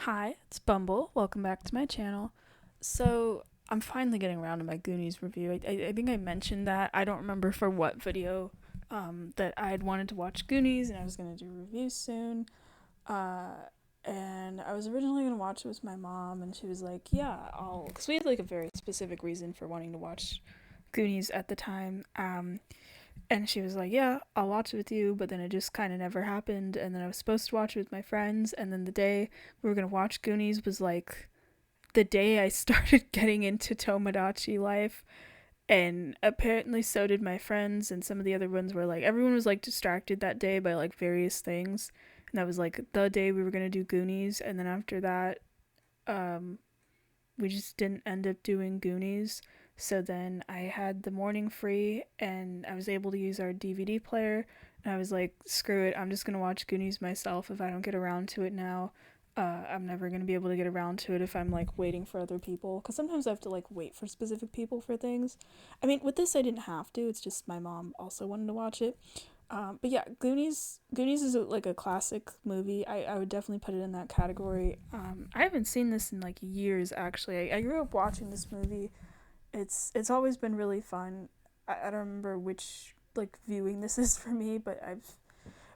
Hi, it's Bumble. Welcome back to my channel. So, I'm finally getting around to my Goonies review. I think I mentioned that. I don't remember for what video that I had wanted to watch Goonies and I was going to do reviews soon. Uh, and I was originally going to watch it with my mom, and she was like, yeah, I'll. Because we had like a very specific reason for wanting to watch Goonies at the time. And she was like, yeah, I'll watch it with you, but then it just kind of never happened. And then I was supposed to watch it with my friends, and then the day we were going to watch Goonies was like the day I started getting into Tomodachi life. And apparently so did my friends, and some of the other ones were like, everyone was like distracted that day by like various things. And that was like the day we were going to do Goonies. And then after that, um, we just didn't end up doing Goonies. So then I had the morning free and I was able to use our DVD player. And I was like, screw it, I'm just going to watch Goonies myself if I don't get around to it now. I'm never going to be able to get around to it if I'm like waiting for other people. Because sometimes I have to like wait for specific people for things. I mean, with this, I didn't have to. It's just my mom also wanted to watch it. But yeah, Goonies is like a classic movie. I would definitely put it in that category. I haven't seen this in like years actually. I grew up watching this movie. It's always been really fun. I don't remember which like viewing this is for me, but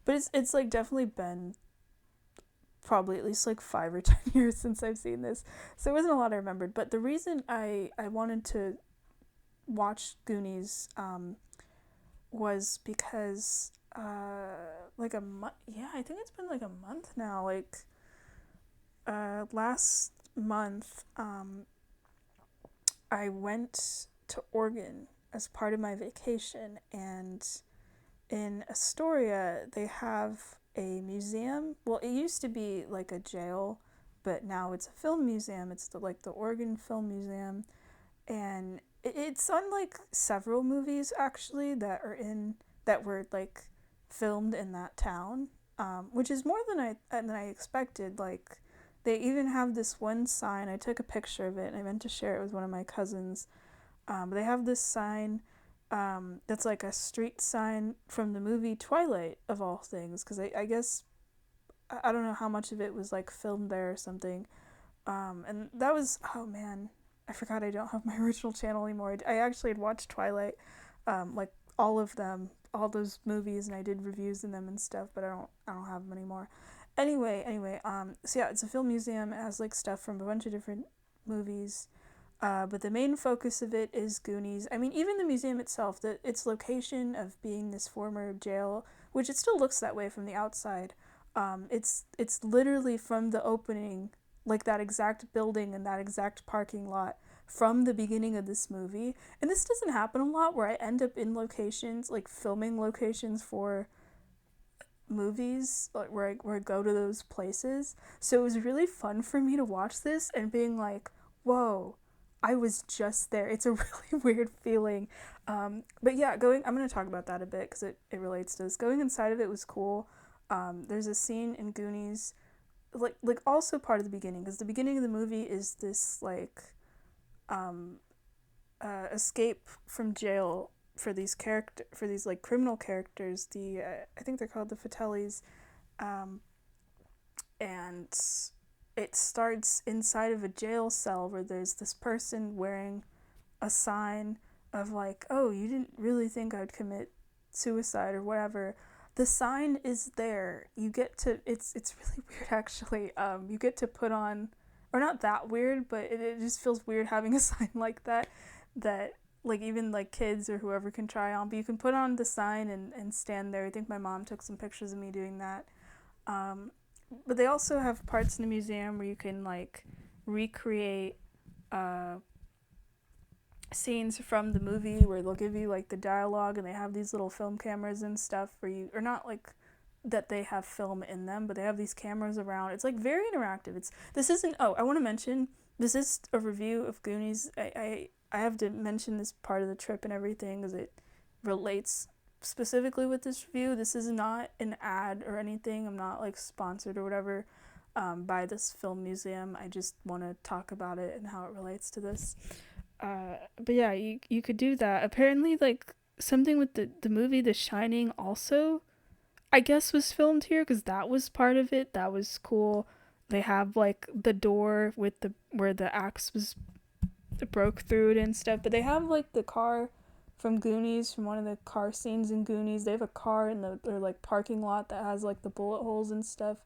it's like definitely been probably at least like 5 or 10 years since I've seen this. So it wasn't a lot I remembered. But the reason I wanted to watch Goonies was because like a month, yeah, I think it's been like a month now, like last month I went to Oregon as part of my vacation, and in Astoria they have a museum. Well, it used to be like a jail, but now it's a film museum. It's the Oregon Film Museum, and it's on like several movies actually that were like filmed in that town, which is more than I expected. Like they even have this one sign. I took a picture of it and I meant to share it with one of my cousins. But they have this sign that's like a street sign from the movie Twilight of all things. Because I guess I don't know how much of it was like filmed there or something. And that was, oh man, I forgot I don't have my original channel anymore. I actually had watched Twilight, like all of them, all those movies, and I did reviews in them and stuff, but I don't have them anymore. Anyway, so yeah, it's a film museum. It has like stuff from a bunch of different movies. But the main focus of it is Goonies. I mean, even the museum itself, its location of being this former jail, which it still looks that way from the outside. It's literally from the opening, like that exact building and that exact parking lot from the beginning of this movie. And this doesn't happen a lot where I end up in locations, like filming locations for movies, like where I go to those places. So it was really fun for me to watch this and being like, whoa, I was just there. It's a really weird feeling. But yeah, I'm going to talk about that a bit because it relates to this. Going inside of it was cool. There's a scene in Goonies, like also part of the beginning, because the beginning of the movie is this like um, escape from jail for these like criminal characters. I think they're called the Fratellis, um, and it starts inside of a jail cell where there's this person wearing a sign of like, oh, you didn't really think I'd commit suicide or whatever. The sign is there. You get to it's really weird actually. You get to put on, or not that weird, but it just feels weird having a sign like that like even like kids or whoever can try on. But you can put on the sign and stand there. I think my mom took some pictures of me doing that. Um, but they also have parts in the museum where you can like recreate uh, scenes from the movie where they'll give you like the dialogue, and they have these little film cameras and stuff where you, or not like that they have film in them, but they have these cameras around. It's like very interactive. This isn't, oh, I want to mention, this is a review of Goonies. I have to mention this part of the trip and everything because it relates specifically with this review. This is not an ad or anything. I'm not like sponsored or whatever by this film museum. I just want to talk about it and how it relates to this. But yeah, you could do that. Apparently, like something with the movie The Shining also, I guess, was filmed here because that was part of it. That was cool. they have like the door with the where the axe was broke through it and stuff. But they have like the car from Goonies, from one of the car scenes in Goonies. They have a car in their like parking lot that has like the bullet holes and stuff.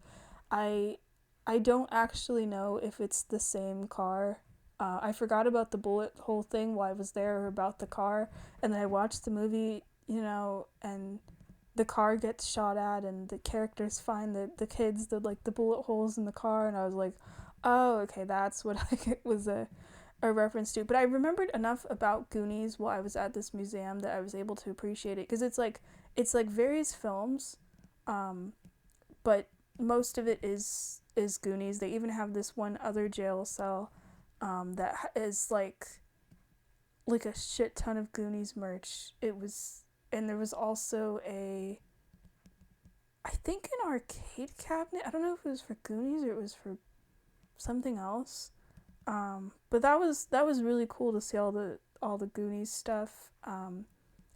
I I don't actually know if it's the same car. I forgot about the bullet hole thing while I was there, or about the car, and then I watched the movie, and the car gets shot at, and the characters find the kids, the bullet holes in the car, and I was like, oh, okay, that's what it was a reference to. But I remembered enough about Goonies while I was at this museum that I was able to appreciate it, because it's like various films, um, but most of it is Goonies. They even have this one other jail cell, that is like a shit ton of Goonies merch. It was, and there was also I think an arcade cabinet. I don't know if it was for Goonies or it was for something else. But that was really cool to see all the Goonies stuff. And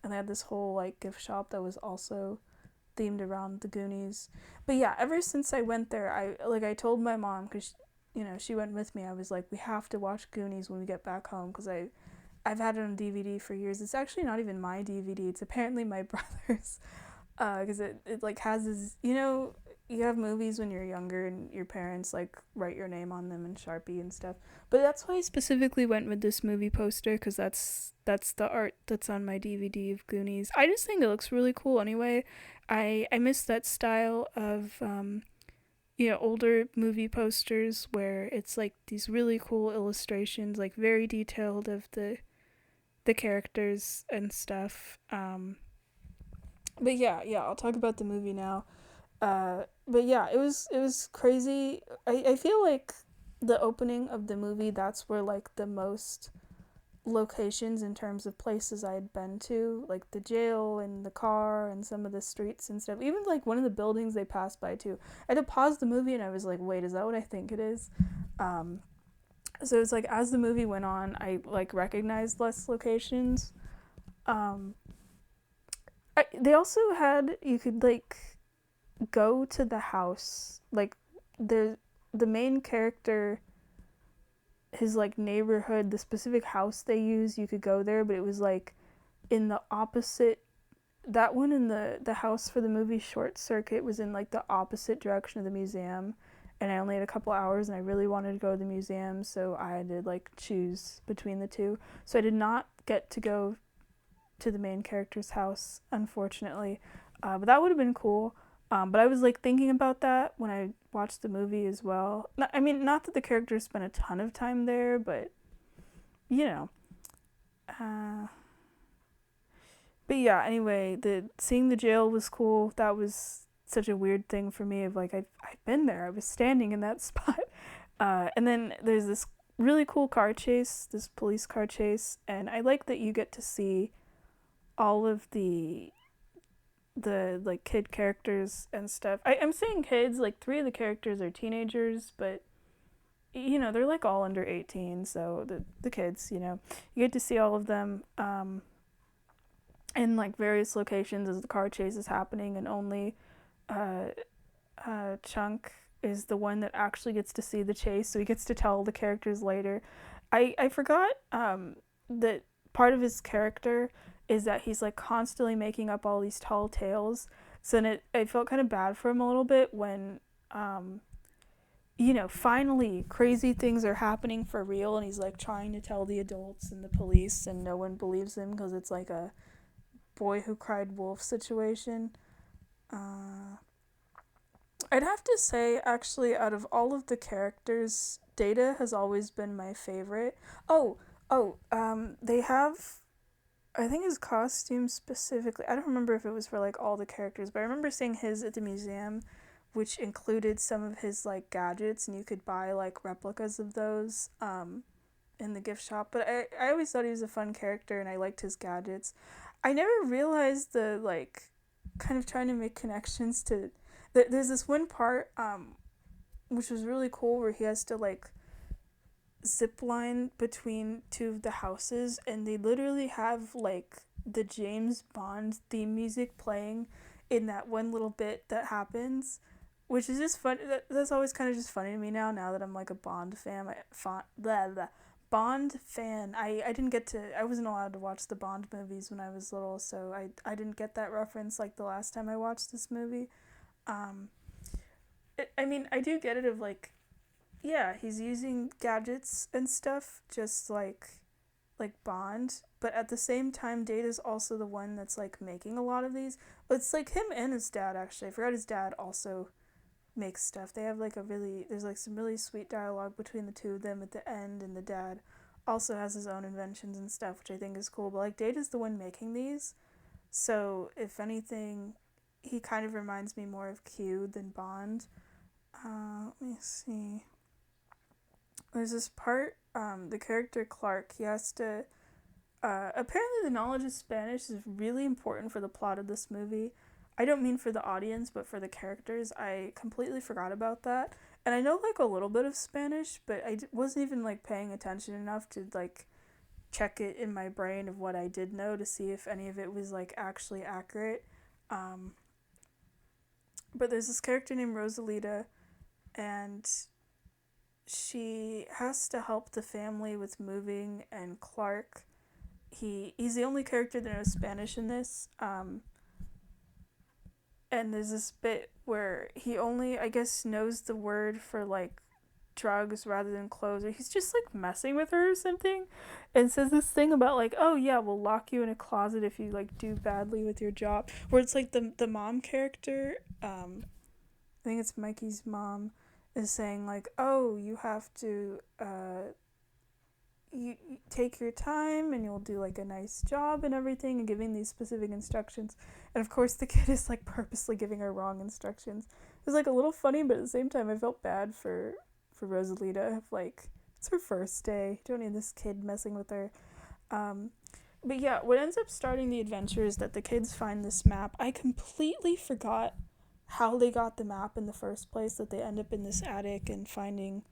they had this whole like gift shop that was also themed around the Goonies. But yeah, ever since I went there, I told my mom, because she went with me. I was like, we have to watch Goonies when we get back home, because I've had it on DVD for years. It's actually not even my DVD. It's apparently my brother's, because it like has this, you have movies when you're younger and your parents like write your name on them in Sharpie and stuff. But that's why I specifically went with this movie poster, because that's the art that's on my DVD of Goonies. I just think it looks really cool anyway. I miss that style of older movie posters where it's like these really cool illustrations, like very detailed, of the characters and stuff. But yeah, I'll talk about the movie now. But yeah, it was crazy. I feel like the opening of the movie, that's where like the most locations in terms of places I had been to, like the jail and the car and some of the streets and stuff. Even like one of the buildings they passed by too. I had to pause the movie and I was like, wait, is that what I think it is? Um, so it's like as the movie went on, I like recognized less locations. Um, they also had, you could like go to the house, like the the main character, his like neighborhood, the specific house they use, you could go there, but it was like in the opposite, that one in the house for the movie Short Circuit was in like the opposite direction of the museum, and I only had a couple hours and I really wanted to go to the museum, so I had to like choose between the two. So I did not get to go to the main character's house, unfortunately. But that would have been cool. But I was like thinking about that when I watched the movie as well. I mean, not that the characters spent a ton of time there, but you know. Uh, but yeah, anyway, the seeing the jail was cool. That was such a weird thing for me. Of like, I've been there. I was standing in that spot. And then there's this really cool car chase, this police car chase, and I like that you get to see all of the like kid characters and stuff. I'm saying kids, like three of the characters are teenagers, but they're like all under 18, so the kids, you get to see all of them in like various locations as the car chase is happening, and only uh, Chunk is the one that actually gets to see the chase, so he gets to tell the characters later. I forgot that part of his character is that he's like constantly making up all these tall tales. So then I felt kind of bad for him a little bit when, finally crazy things are happening for real, and he's like trying to tell the adults and the police, and no one believes him because it's like a boy who cried wolf situation. Uh, I'd have to say, actually, out of all of the characters, Data has always been my favorite. They have, I think his costume specifically, I don't remember if it was for like all the characters, but I remember seeing his at the museum, which included some of his like gadgets, and you could buy like replicas of those in the gift shop. But I always thought he was a fun character and I liked his gadgets. I never realized the like kind of trying to make connections to. There's this one part which was really cool where he has to like zip line between two of the houses, and they literally have like the James Bond theme music playing in that one little bit that happens. which is just fun. That's always kind of just funny to me now that I'm like a Bond fan. Blah, blah. Bond fan. I didn't get to. I wasn't allowed to watch the Bond movies when I was little, so I didn't get that reference like the last time I watched this movie. Um, I mean, I do get it of like, yeah, he's using gadgets and stuff just like Bond, but at the same time, Data's also the one that's like making a lot of these. But it's like him and his dad actually. I forgot his dad also makes stuff. They have like a really there's like some really sweet dialogue between the two of them at the end, and the dad also has his own inventions and stuff, which I think is cool. But like Data's the one making these, so if anything, he kind of reminds me more of Q than Bond. Let me see. There's this part, the character Clark, he has to. Apparently, the knowledge of Spanish is really important for the plot of this movie. I don't mean for the audience, but for the characters. I completely forgot about that. And I know like a little bit of Spanish, but wasn't even like paying attention enough to like check it in my brain of what I did know to see if any of it was like actually accurate. Um, but there's this character named Rosalita, and she has to help the family with moving, and Clark, he's the only character that knows Spanish in this. And there's this bit where he only, I guess, knows the word for like drugs rather than clothes, or he's just like messing with her or something, and says this thing about like, oh yeah, we'll lock you in a closet if you like do badly with your job. Where it's like the mom character, I think it's Mikey's mom, is saying like, oh, you have to you take your time and you'll do like a nice job and everything, and giving these specific instructions, and of course the kid is like purposely giving her wrong instructions. It was like a little funny, but at the same time I felt bad for Rosalita. Like, it's her first day, you don't need this kid messing with her. um but yeah, what ends up starting the adventure is that the kids find this map. I completely forgot how they got the map in the first place, that they end up in this attic and finding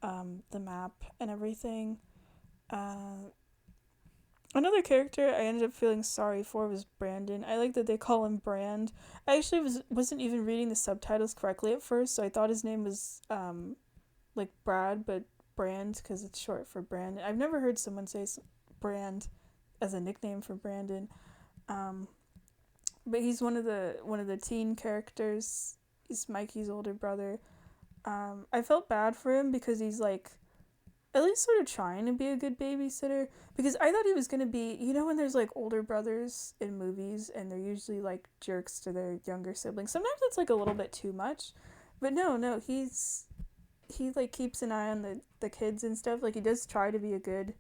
the map and everything. uh Another character I ended up feeling sorry for was Brandon. I like that they call him Brand. I actually wasn't even reading the subtitles correctly at first, so I thought his name was like Brad, but Brand because it's short for Brandon. I've never heard someone say Brand as a nickname for Brandon. Um, but he's one of the teen characters. He's Mikey's older brother. I felt bad for him because he's like at least sort of trying to be a good babysitter, because I thought he was going to be, when there's like older brothers in movies and they're usually like jerks to their younger siblings. Sometimes it's like a little bit too much. But no, he like keeps an eye on the kids and stuff. Like, he does try to be a good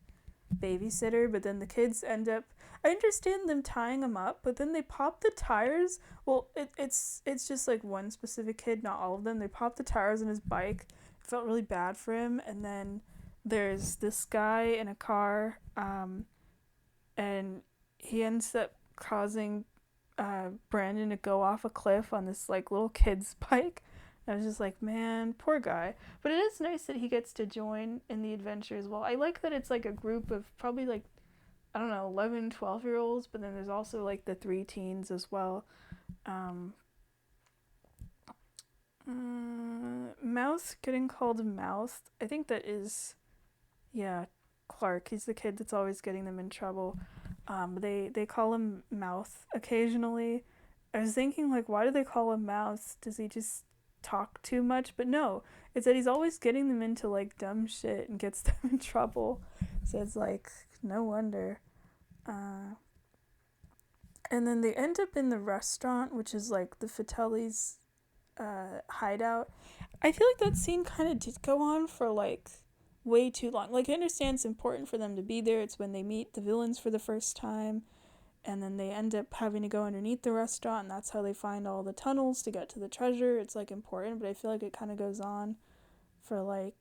babysitter, but then the kids end up, I understand them tying him up, but then they pop the tires. Well, it's just like one specific kid, not all of them. They pop the tires on his bike. It felt really bad for him. And then there's this guy in a car, and he ends up causing Brandon to go off a cliff on this like little kid's bike. I was just like, man, poor guy. But it is nice that he gets to join in the adventure as well. I like that it's like a group of probably like, I don't know, 11, 12-year-olds, but then there's also like the three teens as well. Um, Mouth getting called Mouth. I think that is, yeah, Clark. He's the kid that's always getting them in trouble. They call him Mouth occasionally. I was thinking, like, why do they call him Mouth? Does he just talk too much? But no, it's that he's always getting them into like dumb shit and gets them in trouble. So it's like, no wonder. And then they end up in the restaurant, which is like the Fratelli's hideout. I feel like that scene kind of did go on for like way too long. Like, I understand it's important for them to be there. It's when they meet the villains for the first time, and then they end up having to go underneath the restaurant, and that's how they find all the tunnels to get to the treasure. It's like important, but I feel like it kind of goes on for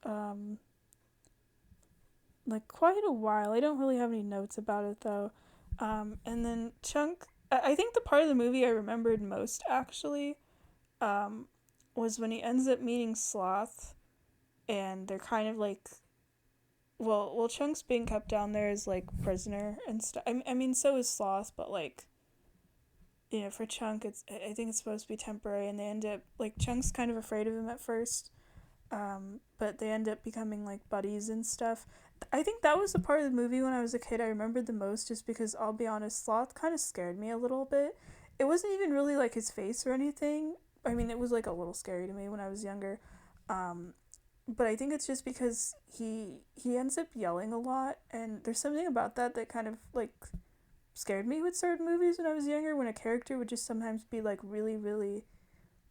um like quite a while. I don't really have any notes about it though. And then Chunk, I think the part of the movie I remembered most actually um was when he ends up meeting Sloth, and they're kind of like, well, Chunk's being kept down there as like prisoner and stuff. I mean, so is Sloth, but like for Chunk, I think it's supposed to be temporary, and they end up like Chunk's kind of afraid of him at first, but they end up becoming like buddies and stuff. I think that was the part of the movie when I was a kid I remembered the most, just because I'll be honest, Sloth kind of scared me a little bit. It wasn't even really like his face or anything. I mean, it was like a little scary to me when I was younger. Um, but I think it's just because he ends up yelling a lot, and there's something about that that kind of like scared me with certain movies when I was younger. When a character would just sometimes be like really really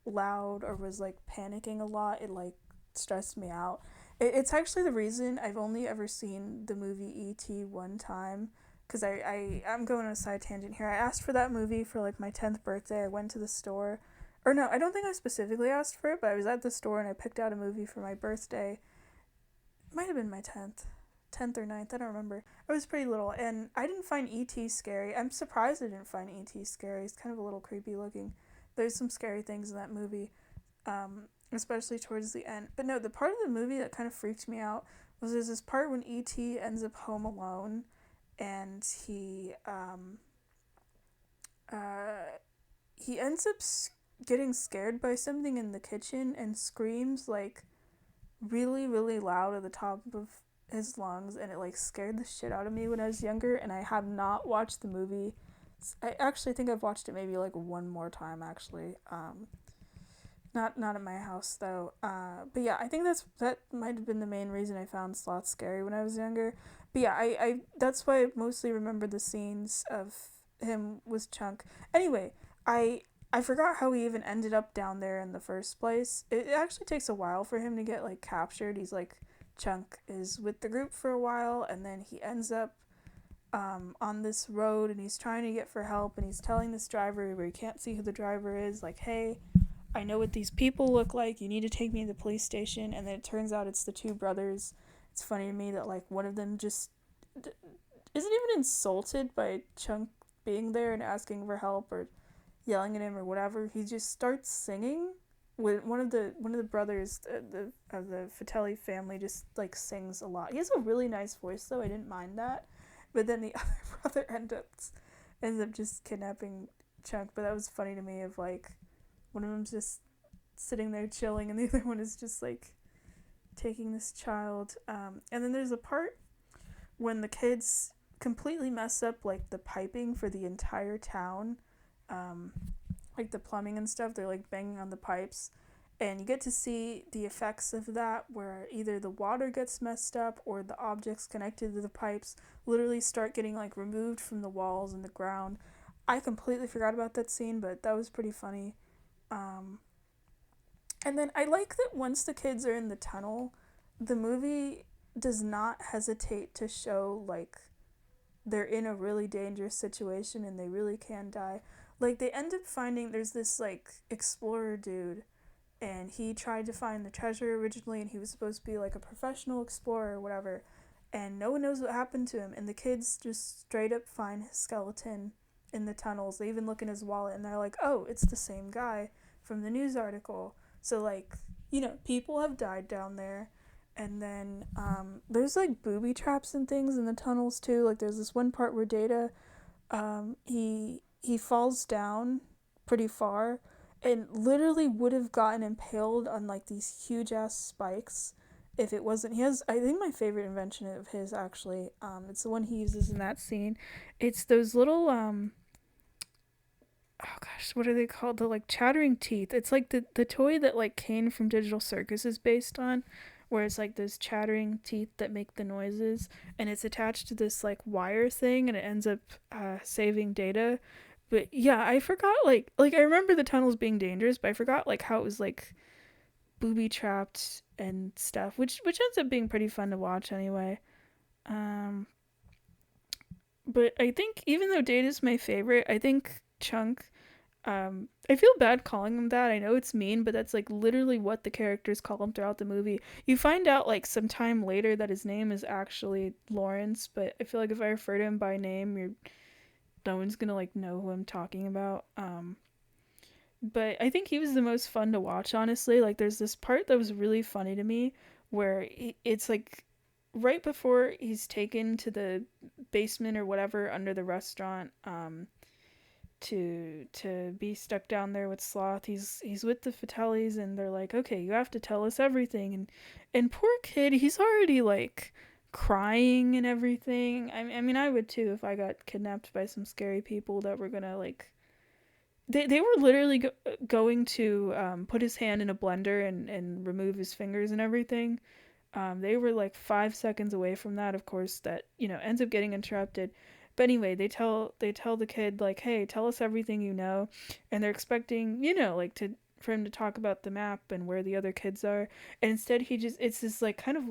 loud or was like panicking a lot, it like stressed me out. It's actually the reason I've only ever seen the movie E.T. one time. Because I'm going on a side tangent here. I asked for that movie for like my 10th birthday. I went to the store. Or no, I don't think I specifically asked for it, but I was at the store and I picked out a movie for my birthday. It might have been my 10th or ninth. I don't remember. I was pretty little, and I didn't find E.T. scary. I'm surprised I didn't find E.T. scary. He's kind of a little creepy looking. There's some scary things in that movie, especially towards the end. But no, the part of the movie that kind of freaked me out was there's this part when E.T. ends up home alone, and uh, he ends up getting scared by something in the kitchen and screams like really really loud at the top of his lungs, and it like scared the shit out of me when I was younger, and I have not watched the movie. I actually think I've watched it maybe like one more time actually. Not at my house though. But yeah, I think that might have been the main reason I found Sloth scary when I was younger. But yeah, I that's why I mostly remember the scenes of him with Chunk. Anyway, I I forgot how he even ended up down there in the first place. It actually takes a while for him to get like captured. He's like Chunk is with the group for a while, and then he ends up on this road, and he's trying to get for help, and he's telling this driver where he can't see who the driver is, like, hey, I know what these people look like. You need to take me to the police station. And then it turns out it's the two brothers. It's funny to me that like one of them just isn't even insulted by Chunk being there and asking for help or yelling at him or whatever. He just starts singing. With one of the brothers, the of the Fratelli family, just like sings a lot. He has a really nice voice though. I didn't mind that, but then the other brother ends up just kidnapping Chunk. But that was funny to me. Of like one of them's just sitting there chilling, and the other one is just like taking this child. And then there's a part when the kids completely mess up like the piping for the entire town, um, like the plumbing and stuff. They're like banging on the pipes, and you get to see the effects of that, where either the water gets messed up or the objects connected to the pipes literally start getting like removed from the walls and the ground. I completely forgot about that scene, but that was pretty funny. Um, and then I like that once the kids are in the tunnel, the movie does not hesitate to show like they're in a really dangerous situation and they really can die. Like they end up finding there's this like explorer dude, and he tried to find the treasure originally, and he was supposed to be like a professional explorer or whatever, and no one knows what happened to him, and the kids just straight up find his skeleton in the tunnels. They even look in his wallet and they're like, oh, it's the same guy from the news article. So like, people have died down there. And then there's like booby traps and things in the tunnels too. Like there's this one part where Data he falls down pretty far and literally would have gotten impaled on like these huge ass spikes if it wasn't. He has, I think, my favorite invention of his actually. It's the one he uses in that scene. It's those little oh gosh, what are they called? The like chattering teeth. It's like the toy that like Kane from Digital Circus is based on, where it's like those chattering teeth that make the noises, and it's attached to this like wire thing, and it ends up saving Data. But yeah, I forgot like I remember the tunnels being dangerous, but I forgot like how it was like booby trapped and stuff, which ends up being pretty fun to watch anyway. Um, but I think even though Data's my favorite, I think Chunk, I feel bad calling him that. I know it's mean, but that's like literally what the characters call him throughout the movie. You find out like sometime later that his name is actually Lawrence, but I feel like if I refer to him by name, no one's gonna like know who I'm talking about. But I think he was the most fun to watch, honestly. Like there's this part that was really funny to me where it's like right before he's taken to the basement or whatever under the restaurant. to be stuck down there with Sloth. He's with the Fratellis, and they're like, okay, you have to tell us everything. And poor kid, he's already like crying and everything. I mean, I would too if I got kidnapped by some scary people that were gonna like. They were literally going to put his hand in a blender and remove his fingers and everything. They were like 5 seconds away from that, of course, that, ends up getting interrupted. But anyway, they tell the kid like, "Hey, tell us everything you know," and they're expecting, like to for him to talk about the map and where the other kids are, and instead it's this like kind of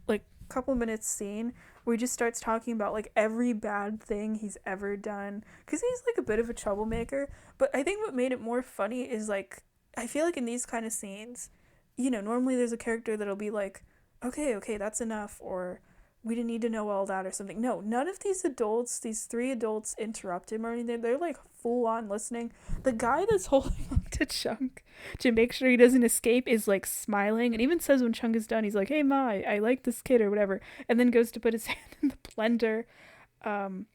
like couple minutes scene where he just starts talking about like every bad thing he's ever done because he's like a bit of a troublemaker. But I think what made it more funny is like I feel like in these kind of scenes, normally there's a character that'll be like, okay, okay, that's enough, or we didn't need to know all that or something. No, none of these adults, these three adults, interrupt him or anything. They're like full on listening. The guy that's holding on to Chunk to make sure he doesn't escape is like smiling and even says when Chunk is done, he's like, "Hey Ma, I like this kid," or whatever, and then goes to put his hand in the blender. Um,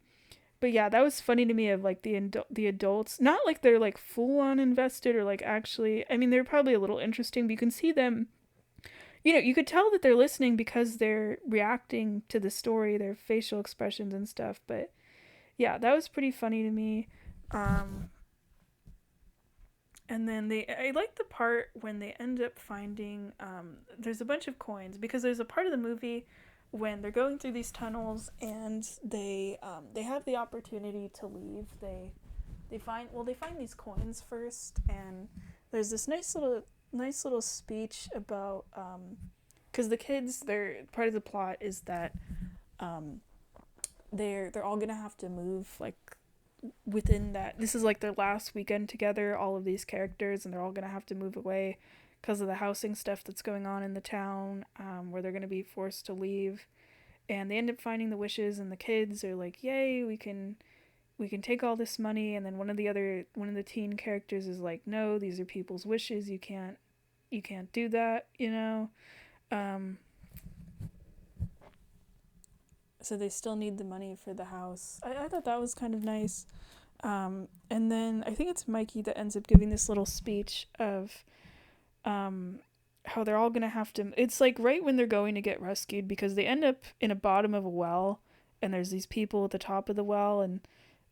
but yeah, that was funny to me of like the adults, not like they're like full on invested or like actually. I mean, they're probably a little interesting, but you can see them, you could tell that they're listening because they're reacting to the story, their facial expressions and stuff. But yeah, that was pretty funny to me. Um, and then I like the part when they end up finding, there's a bunch of coins because there's a part of the movie when they're going through these tunnels and they have the opportunity to leave. They find these coins first, and there's this nice little speech about because the kids, they're part of the plot is that um they're all gonna have to move like within that. This is like their last weekend together, all of these characters, and they're all gonna have to move away because of the housing stuff that's going on in the town, where they're gonna be forced to leave. And they end up finding the wishes, and the kids are like, "Yay, we can take all this money." And then one of the teen characters is like, "No, these are people's wishes. You can't do that. Um, so they still need the money for the house. I thought that was kind of nice. And then I think it's Mikey that ends up giving this little speech of um, how they're all gonna have to. It's like right when they're going to get rescued because they end up in a bottom of a well, and there's these people at the top of the well, and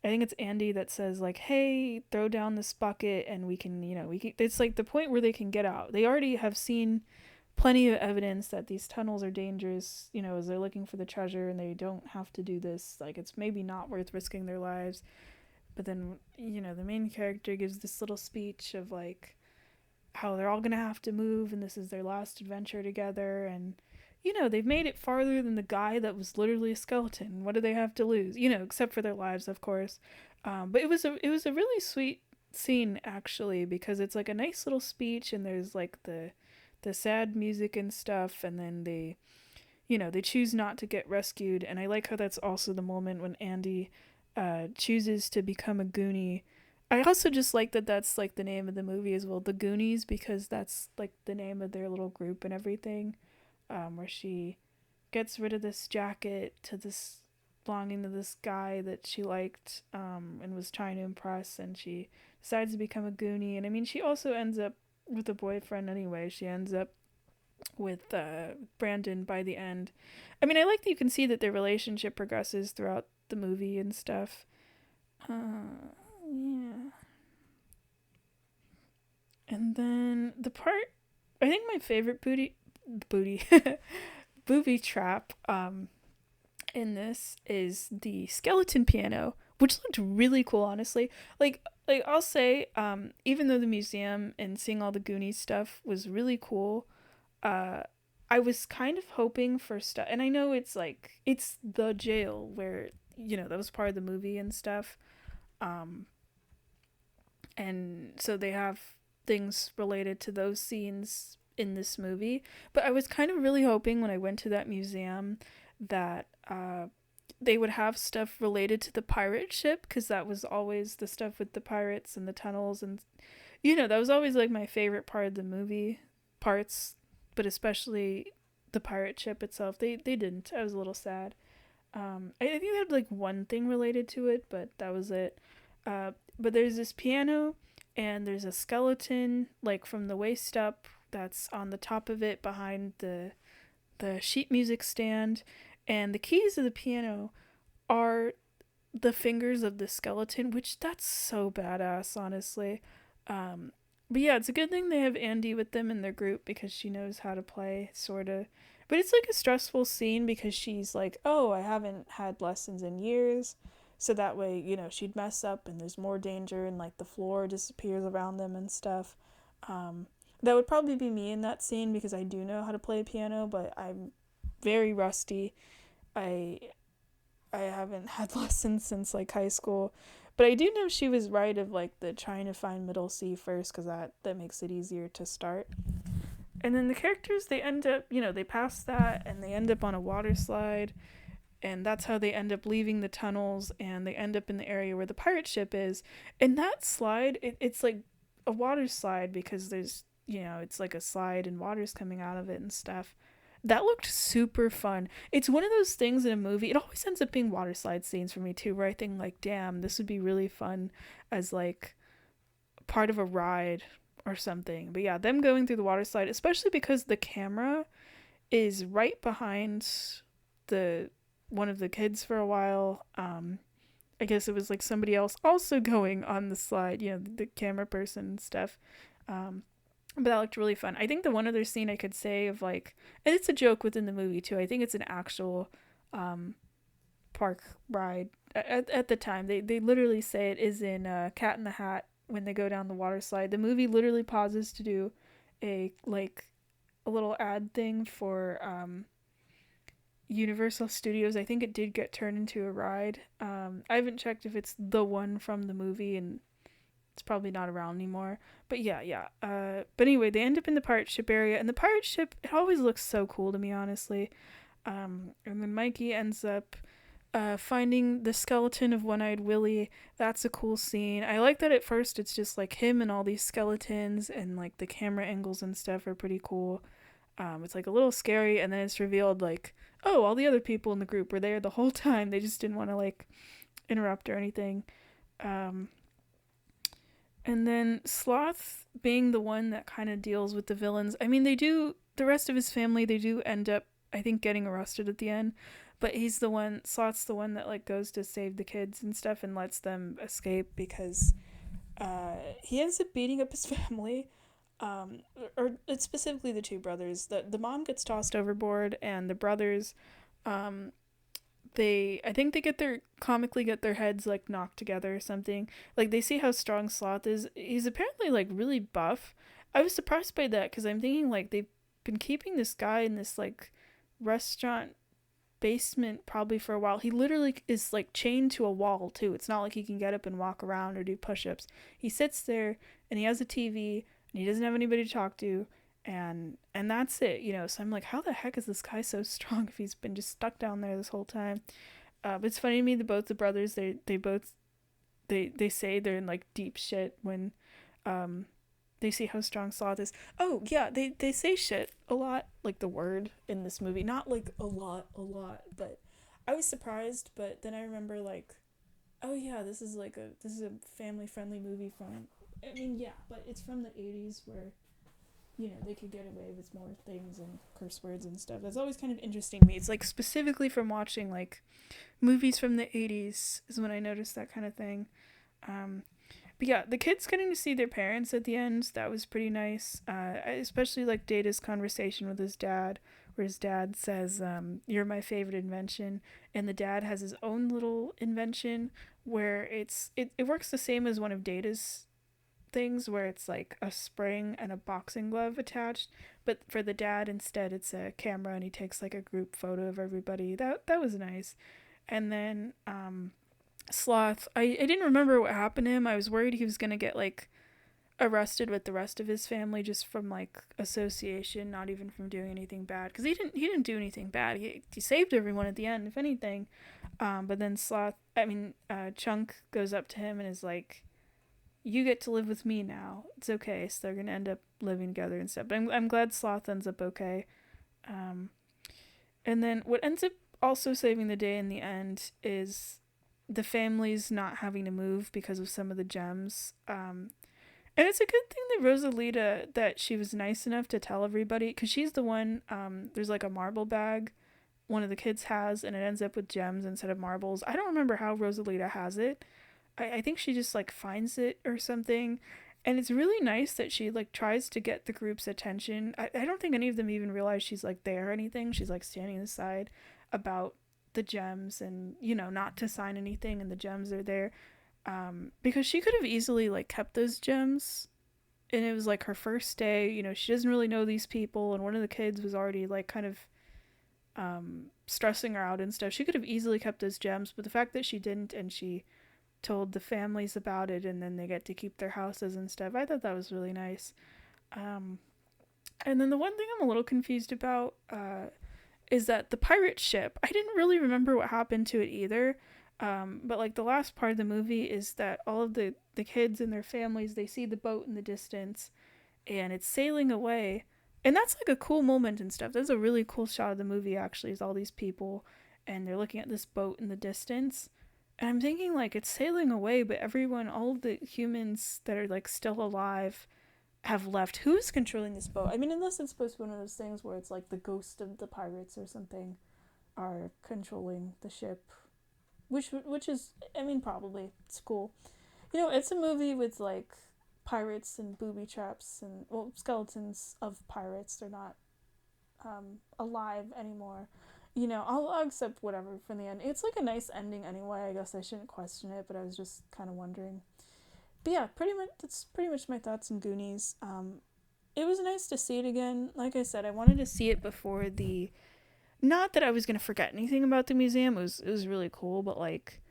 I think it's Andy that says like, "Hey, throw down this bucket, and we can, we can." It's like the point where they can get out. They already have seen plenty of evidence that these tunnels are dangerous, as they're looking for the treasure, and they don't have to do this. Like, it's maybe not worth risking their lives. But then, the main character gives this little speech of like how they're all gonna have to move, and this is their last adventure together, and they've made it farther than the guy that was literally a skeleton. What do they have to lose? Except for their lives, of course. But it was a really sweet scene actually because it's like a nice little speech, and there's like the sad music and stuff, and then they choose not to get rescued. And I like how that's also the moment when Andy chooses to become a Goonie. I also just like that that's like the name of the movie as well, the Goonies, because that's like the name of their little group and everything. Where she gets rid of this jacket to this belonging to this guy that she liked, and was trying to impress, and she decides to become a Goonie. And I mean, she also ends up with a boyfriend anyway. She ends up with Brandon by the end. I mean, I like that you can see that their relationship progresses throughout the movie and stuff. Yeah. And then the part, I think my favorite booty booby trap in this is the skeleton piano, which looked really cool, honestly. Like I'll say, even though the museum and seeing all the Goonies stuff was really cool, uh I was kind of hoping for stuff, and I know it's like it's the jail where that was part of the movie and stuff, um and so they have things related to those scenes in this movie. But I was kind of really hoping when I went to that museum that they would have stuff related to the pirate ship, because that was always the stuff with the pirates and the tunnels, and that was always like my favorite part of the movie parts, but especially the pirate ship itself. They didn't. I was a little sad. I think they had like one thing related to it, but that was it. but there's this piano, and there's a skeleton like from the waist up that's on the top of it behind the sheet music stand, and the keys of the piano are the fingers of the skeleton, which that's so badass, honestly. But yeah, it's a good thing they have Andy with them in their group because she knows how to play, sort of. But it's like a stressful scene because she's like, oh, I haven't had lessons in years. So that way, she'd mess up and there's more danger and like the floor disappears around them and stuff. Um, that would probably be me in that scene because I do know how to play piano, but I'm very rusty. I I haven't had lessons since like high school, but I do know she was right of like the trying to find middle C first because that makes it easier to start. And then the characters they end up they pass that and they end up on a water slide, and that's how they end up leaving the tunnels and they end up in the area where the pirate ship is. And that slide it's like a water slide because there's it's like a slide and water's coming out of it and stuff. That looked super fun. It's one of those things in a movie. It always ends up being water slide scenes for me too, where I think like, damn, this would be really fun as like part of a ride or something. But yeah, them going through the water slide, especially because the camera is right behind the one of the kids for a while. I guess it was like somebody else also going on the slide, the camera person and stuff. But that looked really fun. I think the one other scene I could say of like, and it's a joke within the movie too. I think it's an actual park ride. At the time, they literally say it is in Cat in the Hat when they go down the water slide. The movie literally pauses to do a little ad thing for Universal Studios. I think it did get turned into a ride. I haven't checked if it's the one from the movie, and it's probably not around anymore. But yeah. But anyway, they end up in the pirate ship area, and the pirate ship, it always looks so cool to me, honestly. And then Mikey ends up finding the skeleton of One-Eyed Willie. That's a cool scene. I like that at first it's just like him and all these skeletons, and like the camera angles and stuff are pretty cool. It's like a little scary, and then it's revealed like, oh, all the other people in the group were there the whole time. They just didn't want to like interrupt or anything. And then Sloth being the one that kind of deals with the villains. I mean, the rest of his family, they do end up, I think, getting arrested at the end. But Sloth's the one that, like, goes to save the kids and stuff and lets them escape because he ends up beating up his family. Or it's specifically the two brothers. The mom gets tossed overboard, and the brothers, I think they comically get their heads like knocked together or something. Like they see how strong Sloth is. He's apparently like really buff. I was surprised by that because I'm thinking like they've been keeping this guy in this like restaurant basement probably for a while. He literally is like chained to a wall too. It's not like he can get up and walk around or do push-ups. He sits there and he has a TV and he doesn't have anybody to talk to, and that's it. So I'm like, how the heck is this guy so strong if he's been just stuck down there this whole time? But it's funny to me that both the brothers, they say they're in like deep shit when they see how strong Sloth is. Oh yeah, they say shit a lot, like the word in this movie, not like a lot, but I was surprised. But then I remember like, oh yeah, this is a family friendly movie from, I mean yeah, but it's from the 80s where they could get away with more things and curse words and stuff. That's always kind of interesting to me. It's like specifically from watching like movies from the 80s is when I noticed that kind of thing. But yeah, the kids getting to see their parents at the end, that was pretty nice. I especially like Data's conversation with his dad, where his dad says, you're my favorite invention. And the dad has his own little invention where it works the same as one of Data's things, where it's like a spring and a boxing glove attached, but for the dad instead it's a camera and he takes like a group photo of everybody. That was nice. And then Sloth, I didn't remember what happened to him. I was worried he was gonna get like arrested with the rest of his family just from like association, not even from doing anything bad, because he didn't do anything bad. He saved everyone at the end, if anything. But then Chunk goes up to him and is like, you get to live with me now. It's okay. So they're going to end up living together and stuff. But I'm glad Sloth ends up okay. And then what ends up also saving the day in the end is the family's not having to move because of some of the gems. And it's a good thing that Rosalita, that she was nice enough to tell everybody, because she's the one, there's like a marble bag one of the kids has, and it ends up with gems instead of marbles. I don't remember how Rosalita has it. I think she just like finds it or something. And it's really nice that she like tries to get the group's attention. I don't think any of them even realize she's like there or anything. She's like standing aside about the gems and, you know, not to sign anything, and the gems are there. Because she could have easily like kept those gems, and it was like her first day, you know, she doesn't really know these people, and one of the kids was already like kind of stressing her out and stuff. She could have easily kept those gems, but the fact that she didn't, and she told the families about it, and then they get to keep their houses and stuff, I thought that was really nice. Um, and then the one thing I'm a little confused about is that the pirate ship, I didn't really remember what happened to it either. But like the last part of the movie is that all of the kids and their families, they see the boat in the distance, and it's sailing away. And that's like a cool moment and stuff. That's a really cool shot of the movie, actually, is all these people and they're looking at this boat in the distance. And I'm thinking, like, it's sailing away, but everyone, all of the humans that are like still alive have left. Who's controlling this boat? I mean, unless it's supposed to be one of those things where it's like the ghost of the pirates or something are controlling the ship, which is, I mean, probably it's cool. You know, it's a movie with like pirates and booby traps and, well, skeletons of pirates. They're not alive anymore. You know, I'll accept whatever from the end. It's like a nice ending anyway. I guess I shouldn't question it, but I was just kind of wondering. But yeah, pretty much that's pretty much my thoughts on Goonies. It was nice to see it again. Like I said, I wanted to see it before the. Not that I was gonna forget anything about the museum. It was really cool, but like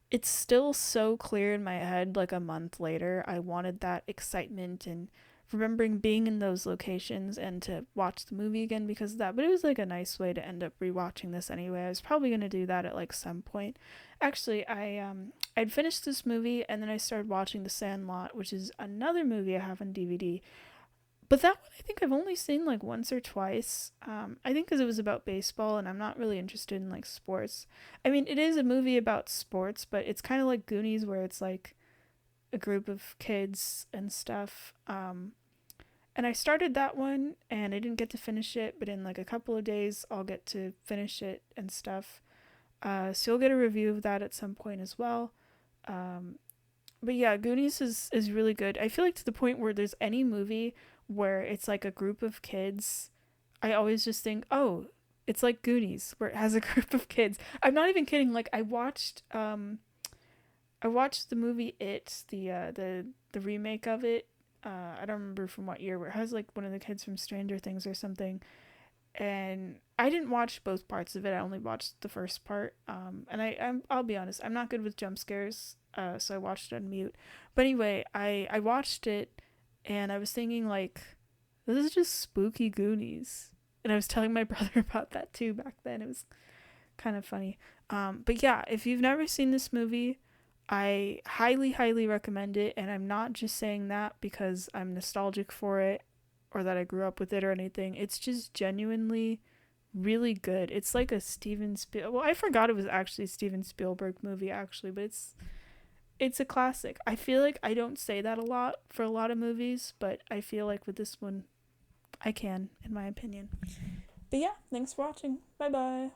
it's still so clear in my head like a month later. I wanted that excitement and remembering being in those locations and to watch the movie again because of that. But it was like a nice way to end up rewatching this anyway. I was probably going to do that at like some point. Actually, I'd finished this movie and then I started watching The Sandlot, which is another movie I have on DVD. But that one I think I've only seen like once or twice. I think because it was about baseball and I'm not really interested in like sports. I mean, it is a movie about sports, but it's kind of like Goonies where it's like a group of kids and stuff. And I started that one and I didn't get to finish it, but in like a couple of days I'll get to finish it and stuff. So you'll get a review of that at some point as well. Um, but yeah, Goonies is really good. I feel like to the point where there's any movie where it's like a group of kids, I always just think, oh, it's like Goonies where it has a group of kids. I'm not even kidding. Like I watched the movie It, the remake of it. I don't remember from what year, where it has like one of the kids from Stranger Things or something. And I didn't watch both parts of it. I only watched the first part. And I'll be honest, I'm not good with jump scares. So I watched it on mute. But anyway, I watched it, and I was thinking like, this is just spooky Goonies. And I was telling my brother about that too back then. It was kind of funny. But yeah, if you've never seen this movie, I highly, highly recommend it. And I'm not just saying that because I'm nostalgic for it or that I grew up with it or anything. It's just genuinely really good. It's like a well, I forgot it was actually a Steven Spielberg movie actually, but it's a classic. I feel like I don't say that a lot for a lot of movies, but I feel like with this one I can, in my opinion. But yeah, thanks for watching. Bye bye.